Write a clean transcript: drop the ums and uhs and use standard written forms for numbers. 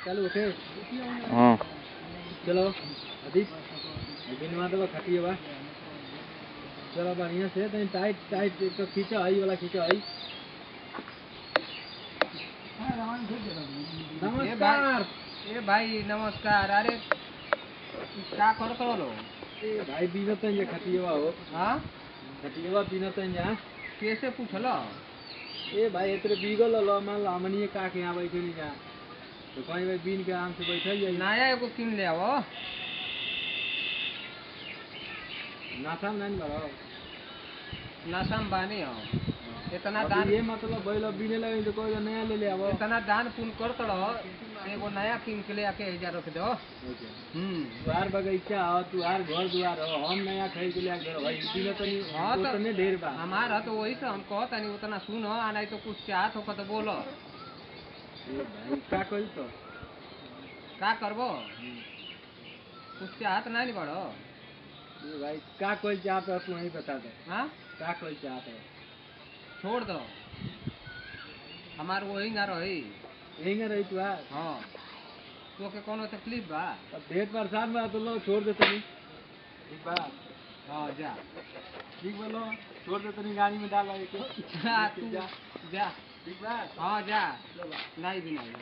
चालू उठे हाँ चलो अधिक बिनवा दो खटिए बा चलो बढ़िया से तो टाइट टाइट तो खींचो आई वाला खींचो आई नमस्कार ए भाई नमस्कार। अरे क्या करते हो लो? ए भाई बिना तो ये खटिए बा हो हाँ खटिए बा बिना तो यहाँ कैसे पूछलो? ए भाई इतने बीगल लो मान लो हमनी का के यहाँ बैठे नहीं जा तो कहीं भाई बीन के आराम से बैठे जाइए नया एगो किन ले आओ। नासा में नहीं बड़ो नशम बानी हो इतना अभी दान ये मतलब भाई लोग बीने लगे तो कोई नया ले ले आवो इतना दान पुण्य करते रहो एगो नया किन के ले आके हजार रख दो। तुहार बगीचा हो तुहार घर दुआर हो हम नया खरीद के ले आके भाई बिना तो नहीं हाँ तो उतने ढेर बा हमारा तो वही तो हम कहता नहीं उतना सुनो आ नहीं तो कुछ चाहत हो तो बोलो ए भाई का कोई तो क्या करबो कुछ चाहत नहीं बड़ो। ये भाई का कोई चाहता है तू नहीं बता दो हाँ का कोई चाहता है छोड़ दो हमार वही ना रही। यहीं रही तू यार हाँ तो के कोनो तकलीफ बा? अब पेट परेशान बा तो लो छोड़ दे तनी ठीक बा हाँ जा ठीक बोलो छोड़ दे तनी गाड़ी में डाल के तू जा जा ठीक बा हाँ जा नहीं भी नहीं